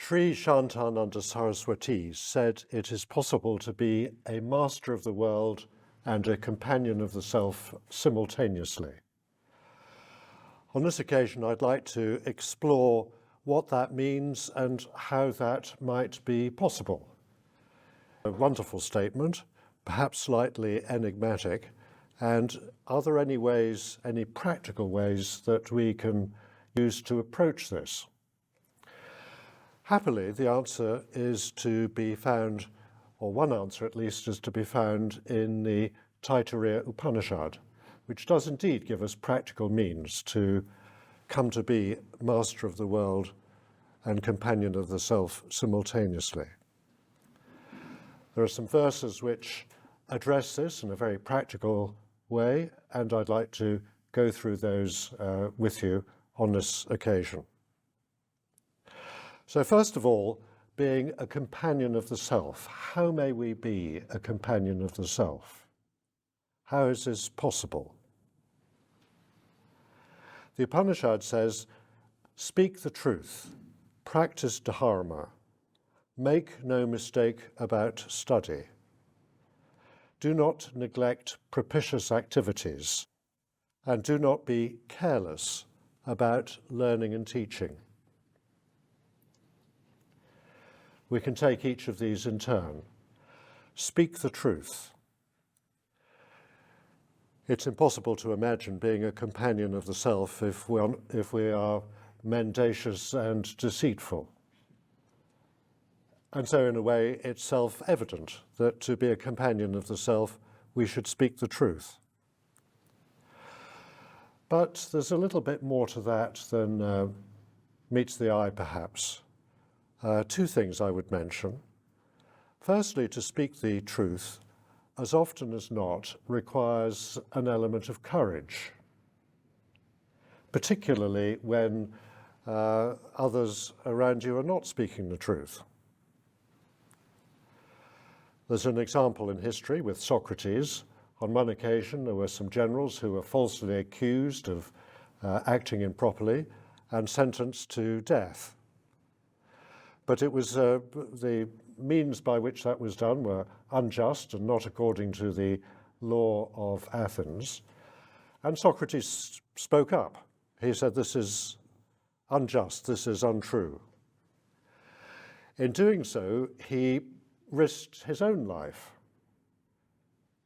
Shri Shantananda Sarasvati said it is possible to be a master of the world and a companion of the self simultaneously. On this occasion, I'd like to explore what that means and how that might be possible. A wonderful statement, perhaps slightly enigmatic, and are there any ways, any practical ways that we can use to approach this? Happily, the answer is to be found, or one answer at least, is to be found in the Taittiriya Upanishad, which does indeed give us practical means to come to be master of the world and companion of the self simultaneously. There are some verses which address this in a very practical way, and I'd like to go through those with you on this occasion. So first of all, being a companion of the self. How may we be a companion of the self? How is this possible? The Upanishad says, speak the truth, practice dharma, make no mistake about study. Do not neglect propitious activities, and do not be careless about learning and teaching. We can take each of these in turn. Speak the truth. It's impossible to imagine being a companion of the self if we are mendacious and deceitful. And so in a way it's self-evident that to be a companion of the self we should speak the truth. But there's a little bit more to that than meets the eye perhaps. Two things I would mention. Firstly, to speak the truth, as often as not, requires an element of courage, particularly when others around you are not speaking the truth. There's an example in history with Socrates. On one occasion, there were some generals who were falsely accused of acting improperly and sentenced to death. But it was the means by which that was done were unjust and not according to the law of Athens. And Socrates spoke up. He said, this is unjust, this is untrue. In doing so, he risked his own life.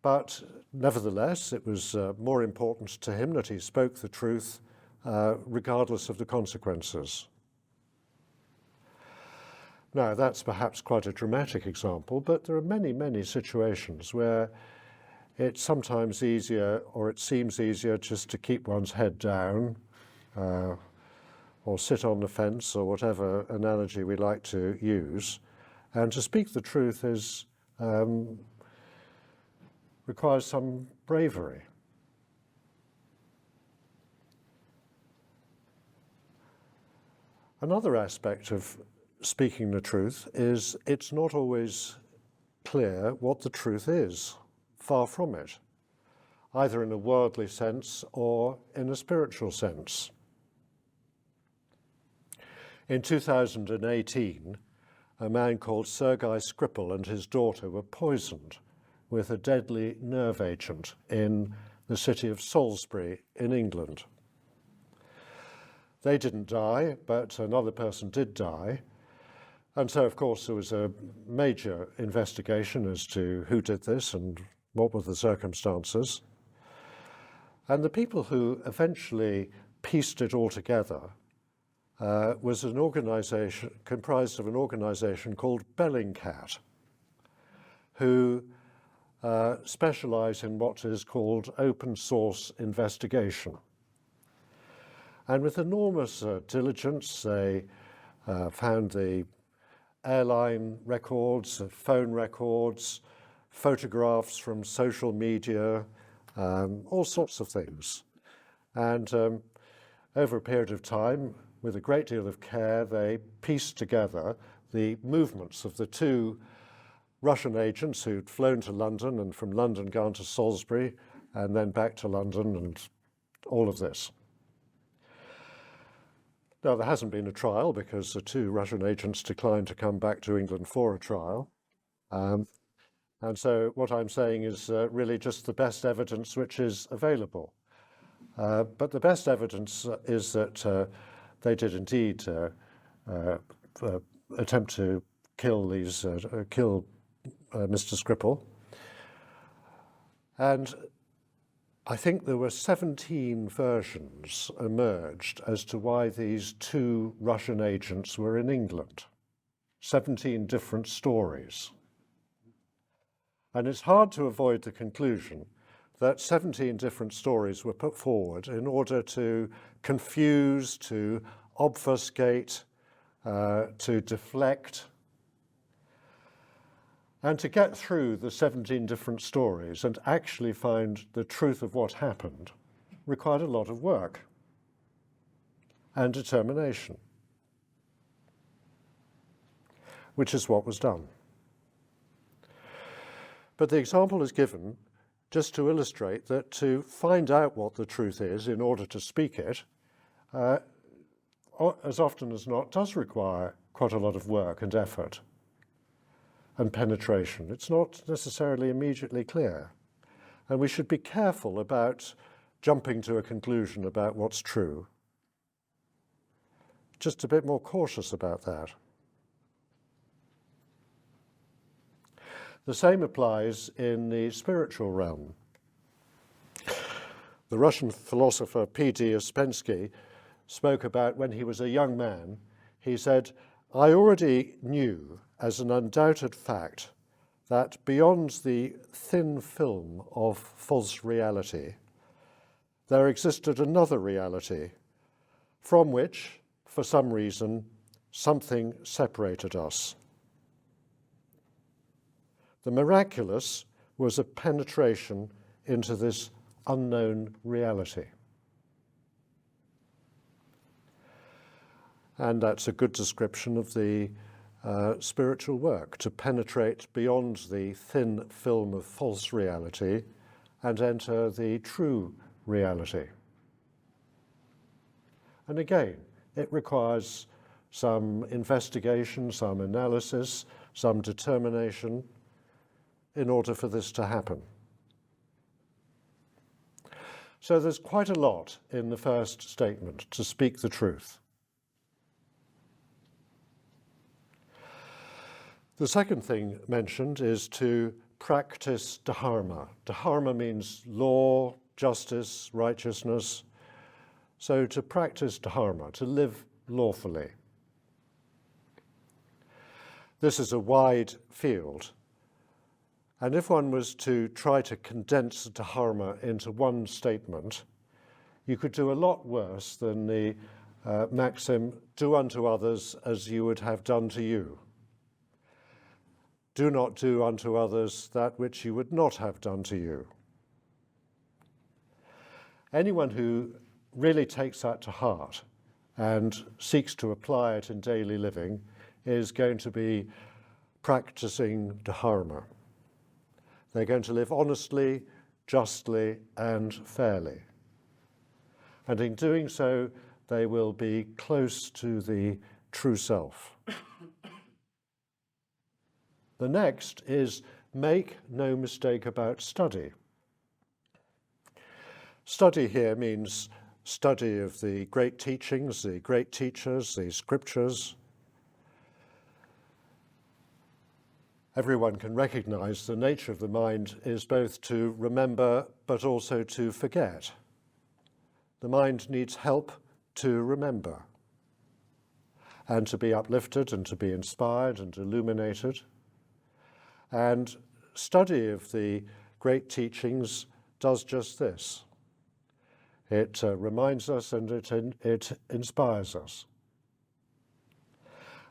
But nevertheless, it was more important to him that he spoke the truth regardless of the consequences. Now, that's perhaps quite a dramatic example, but there are many, many situations where it's sometimes easier, or it seems easier, just to keep one's head down or sit on the fence, or whatever analogy we like to use. And to speak the truth is requires some bravery. Another aspect of speaking the truth is it's not always clear what the truth is, far from it, either in a worldly sense or in a spiritual sense. In 2018, a man called Sergei Skripal and his daughter were poisoned with a deadly nerve agent in the city of Salisbury in England. They didn't die, but another person did die. And so, of course, there was a major investigation as to who did this and what were the circumstances. And the people who eventually pieced it all together was an organization comprised of an organization called Bellingcat, who specialize in what is called open source investigation. And with enormous diligence, they found the airline records, phone records, photographs from social media, all sorts of things. And over a period of time, with a great deal of care, they pieced together the movements of the two Russian agents who'd flown to London and from London gone to Salisbury and then back to London and all of this. Now, there hasn't been a trial because the two Russian agents declined to come back to England for a trial. And so what I'm saying is really just the best evidence which is available. But the best evidence is that they did indeed attempt to kill Mr. Skripal. And I think there were 17 versions emerged as to why these two Russian agents were in England. 17 different stories. And it's hard to avoid the conclusion that 17 different stories were put forward in order to confuse, to obfuscate, to deflect, and to get through the 17 different stories and actually find the truth of what happened required a lot of work and determination, which is what was done. But the example is given just to illustrate that to find out what the truth is in order to speak it, as often as not, does require quite a lot of work and effort and penetration. It's not necessarily immediately clear. And we should be careful about jumping to a conclusion about what's true. Just a bit more cautious about that. The same applies in the spiritual realm. The Russian philosopher P.D. Ouspensky spoke about when he was a young man. He said, "I already knew as an undoubted fact that beyond the thin film of false reality, there existed another reality from which, for some reason, something separated us. The miraculous was a penetration into this unknown reality." And that's a good description of the spiritual work, to penetrate beyond the thin film of false reality and enter the true reality. And again, it requires some investigation, some analysis, some determination in order for this to happen. So there's quite a lot in the first statement, to speak the truth. The second thing mentioned is to practice dharma. Dharma means law, justice, righteousness. So to practice dharma, to live lawfully. This is a wide field. And if one was to try to condense dharma into one statement, you could do a lot worse than the maxim, "Do unto others as you would have done to you. Do not do unto others that which you would not have done to you." Anyone who really takes that to heart and seeks to apply it in daily living is going to be practicing dharma. They're going to live honestly, justly, and fairly. And in doing so, they will be close to the true self. The next is make no mistake about study. Study here means study of the great teachings, the great teachers, the scriptures. Everyone can recognize the nature of the mind is both to remember but also to forget. The mind needs help to remember and to be uplifted and to be inspired and illuminated. And study of the great teachings does just this. It reminds us and it inspires us.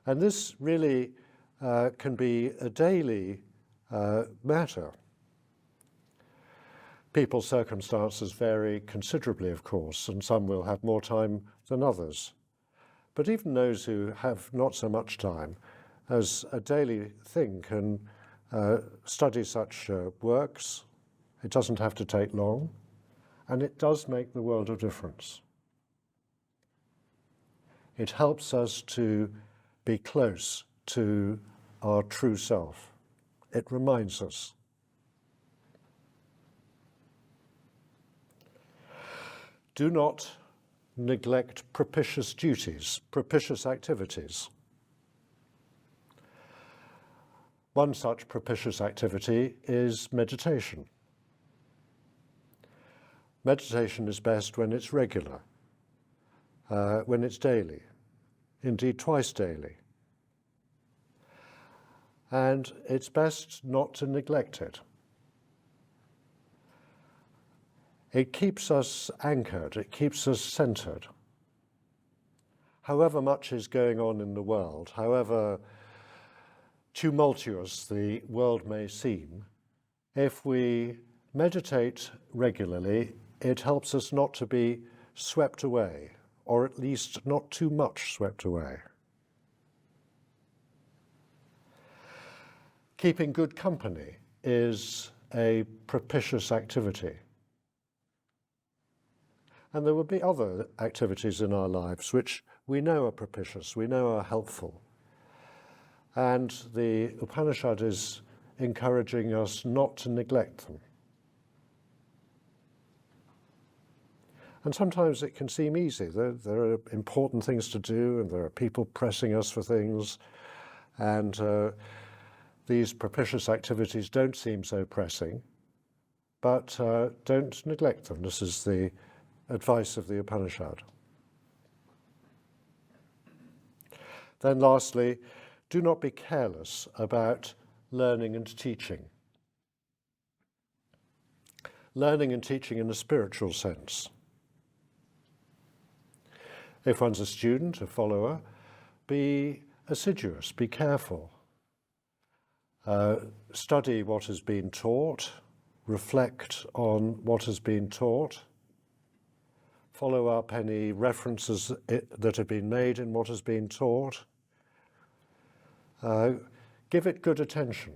And this really can be a daily matter. People's circumstances vary considerably, of course, and some will have more time than others. But even those who have not so much time, as a daily thing, can study such works. It doesn't have to take long, and it does make the world of difference. It helps us to be close to our true self. It reminds us. Do not neglect propitious duties, propitious activities. One such propitious activity is meditation. Meditation is best when it's regular, when it's daily, indeed twice daily. And it's best not to neglect it. It keeps us anchored, it keeps us centered. However much is going on in the world, however tumultuous the world may seem, if we meditate regularly, it helps us not to be swept away, or at least not too much swept away. Keeping good company is a propitious activity. And there will be other activities in our lives which we know are propitious, we know are helpful. And the Upanishad is encouraging us not to neglect them. And sometimes it can seem easy. There are important things to do, and there are people pressing us for things, and these propitious activities don't seem so pressing, but don't neglect them. This is the advice of the Upanishad. Then lastly, do not be careless about learning and teaching. Learning and teaching in a spiritual sense. If one's a student, a follower, be assiduous, be careful. Study what has been taught, reflect on what has been taught, follow up any references that have been made in what has been taught. Give it good attention.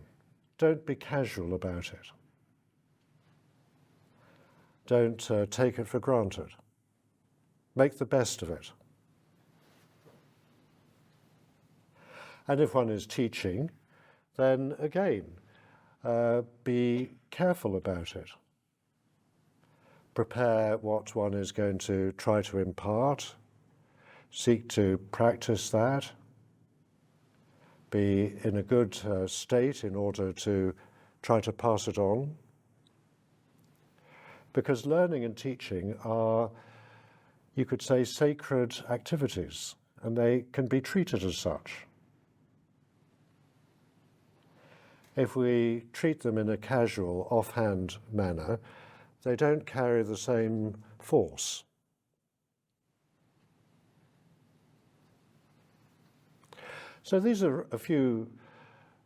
Don't be casual about it. Don't take it for granted. Make the best of it. And if one is teaching, then again, be careful about it. Prepare what one is going to try to impart. Seek to practice that. Be in a good state in order to try to pass it on. Because learning and teaching are, you could say, sacred activities, and they can be treated as such. If we treat them in a casual, offhand manner, they don't carry the same force. So these are a few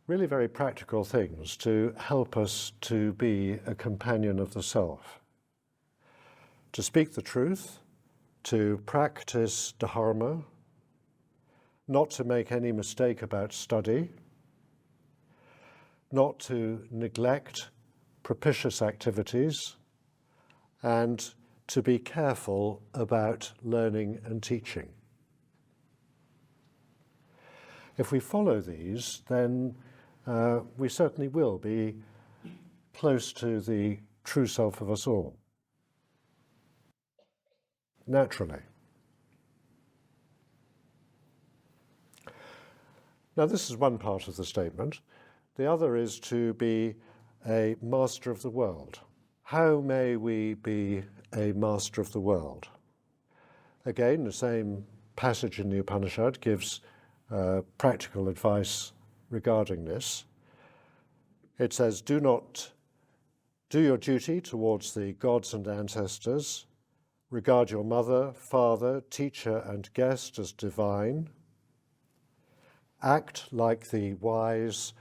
really very practical things to help us to be a companion of the self. To speak the truth, to practice dharma, not to make any mistake about study, not to neglect propitious activities, and to be careful about learning and teaching. If we follow these, then we certainly will be close to the true self of us all. Naturally. Now, this is one part of the statement. The other is to be a master of the world. How may we be a master of the world? Again, the same passage in the Upanishad gives practical advice regarding this. It says, do your duty towards the gods and ancestors, regard your mother, father, teacher, and guest as divine, act like the wise,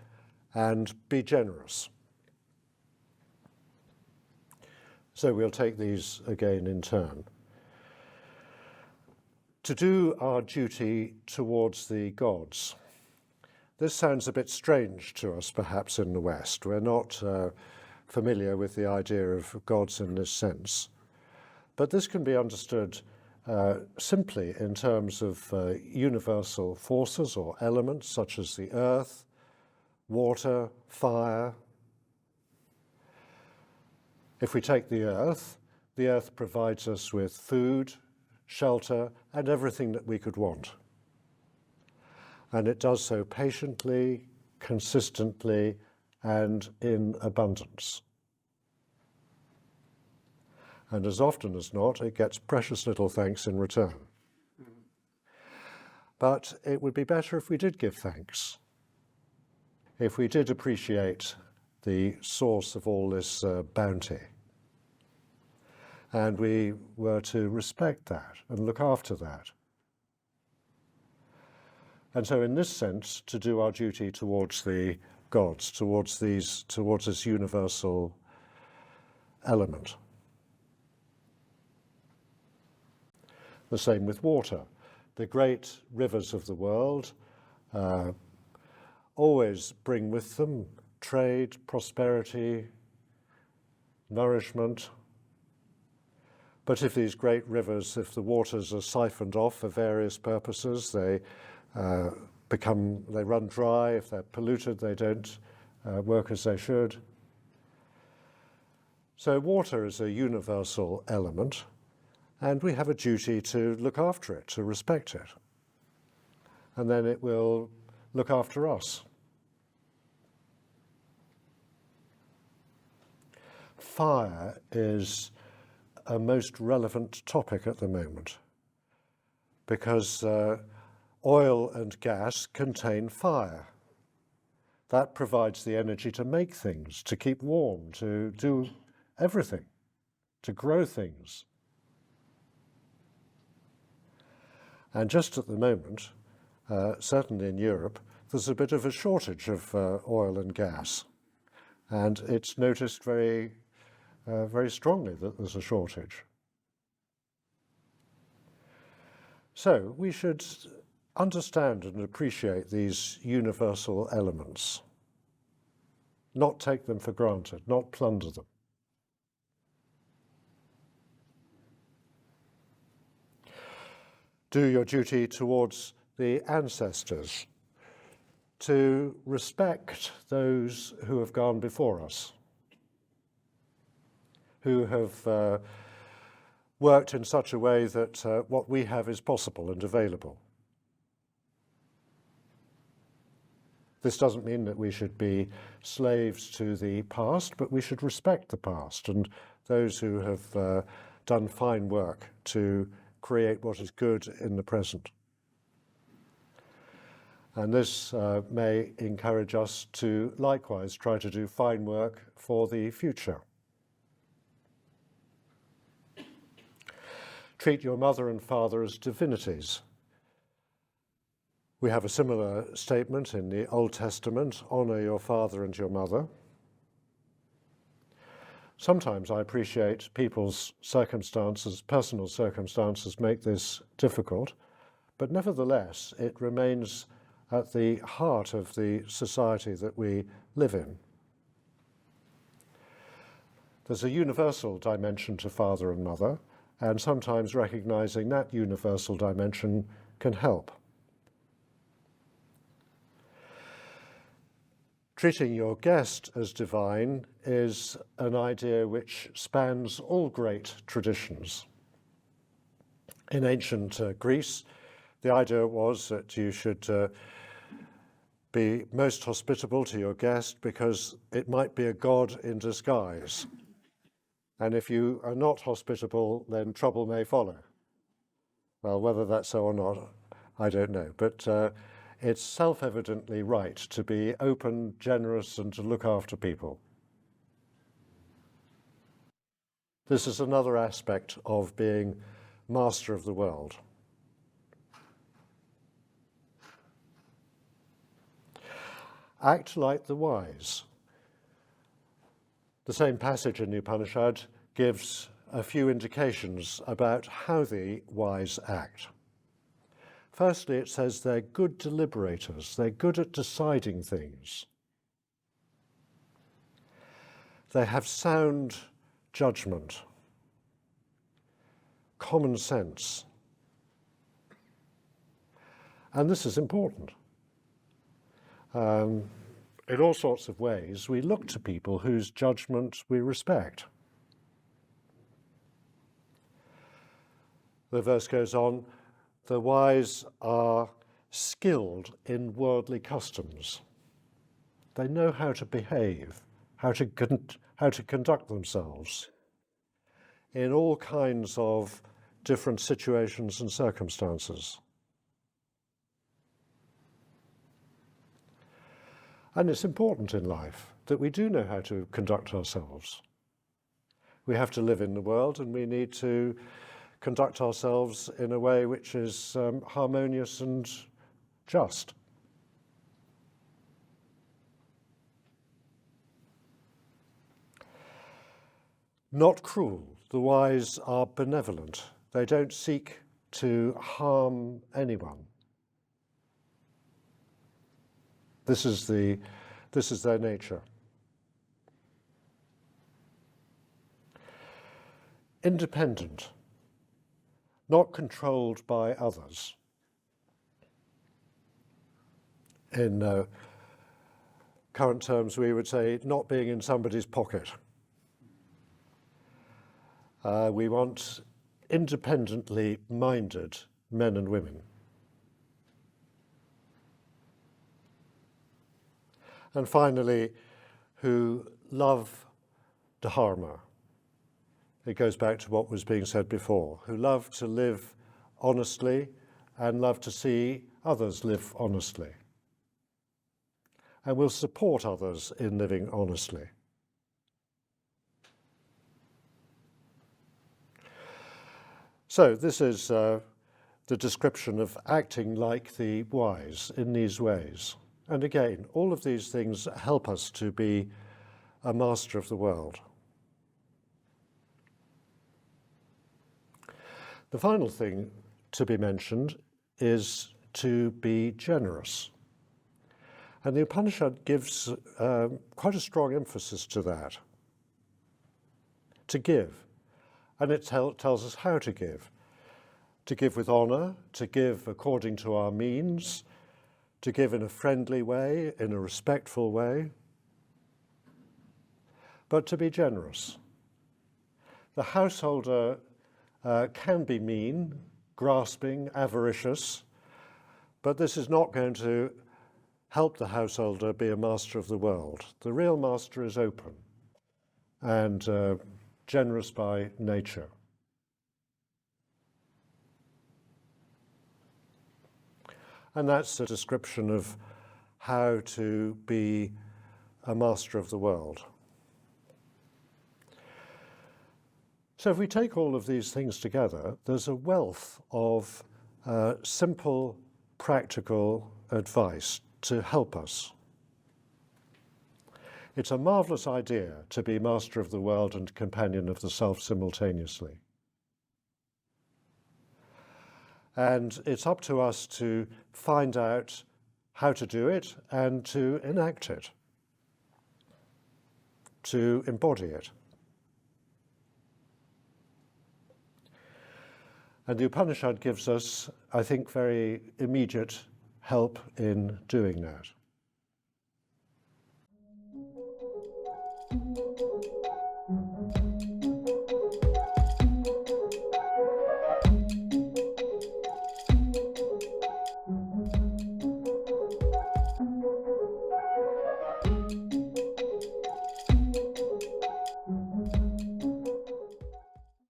and be generous. So we'll take these again in turn. To do our duty towards the gods. This sounds a bit strange to us, perhaps, in the West. We're not familiar with the idea of gods in this sense. But this can be understood simply in terms of universal forces or elements such as the earth, water, fire. If we take the earth provides us with food, shelter, and everything that we could want. And it does so patiently, consistently, and in abundance. And as often as not, it gets precious little thanks in return. But it would be better if we did give thanks, if we did appreciate the source of all this bounty, and we were to respect that and look after that. And so in this sense, to do our duty towards the gods, towards this universal element. The same with water. The great rivers of the world always bring with them trade, prosperity, nourishment. But if these great rivers, if the waters are siphoned off for various purposes, they run dry. If they're polluted, they don't work as they should. So water is a universal element, and we have a duty to look after it, to respect it. And then it will look after us. Fire is a most relevant topic at the moment because oil and gas contain fire. That provides the energy to make things, to keep warm, to do everything, to grow things. And just at the moment, certainly in Europe, there's a bit of a shortage of oil and gas. And it's noticed very strongly that there's a shortage. So we should understand and appreciate these universal elements, not take them for granted, not plunder them. Do your duty towards the ancestors, to respect those who have gone before us, who have worked in such a way that what we have is possible and available. This doesn't mean that we should be slaves to the past, but we should respect the past and those who have done fine work to create what is good in the present. And this may encourage us to likewise try to do fine work for the future. Treat your mother and father as divinities. We have a similar statement in the Old Testament, honor your father and your mother. Sometimes I appreciate people's circumstances, personal circumstances make this difficult, but nevertheless it remains at the heart of the society that we live in. There's a universal dimension to father and mother, and sometimes recognizing that universal dimension can help. Treating your guest as divine is an idea which spans all great traditions. In ancient Greece, the idea was that you should be most hospitable to your guest because it might be a god in disguise. And if you are not hospitable, then trouble may follow. Well, whether that's so or not, I don't know. But it's self-evidently right to be open, generous, and to look after people. This is another aspect of being master of the world. Act like the wise. The same passage in the Upanishad gives a few indications about how the wise act. Firstly, it says they're good deliberators. They're good at deciding things. They have sound judgment, common sense, And this is important. In all sorts of ways, we look to people whose judgment we respect. The verse goes on, the wise are skilled in worldly customs. They know how to behave, how to conduct themselves in all kinds of different situations and circumstances. And it's important in life that we do know how to conduct ourselves. We have to live in the world, and we need to conduct ourselves in a way which is harmonious and just. Not cruel. The wise are benevolent. They don't seek to harm anyone. This is their nature. Independent, not controlled by others. In current terms, we would say not being in somebody's pocket. We want independently minded men and women. And finally, who love dharma. It goes back to what was being said before, who love to live honestly and love to see others live honestly. And will support others in living honestly. So this is the description of acting like the wise in these ways. And again, all of these things help us to be a master of the world. The final thing to be mentioned is to be generous. And the Upanishad gives quite a strong emphasis to that. To give. And it tells us how to give. To give with honor, to give according to our means, to give in a friendly way, in a respectful way, but to be generous. The householder can be mean, grasping, avaricious, but this is not going to help the householder be a master of the world. The real master is open and generous by nature. And that's a description of how to be a master of the world. So if we take all of these things together, there's a wealth of simple, practical advice to help us. It's a marvelous idea to be master of the world and companion of the self simultaneously. And it's up to us to find out how to do it and to enact it, to embody it. And the Upanishad gives us, I think, very immediate help in doing that.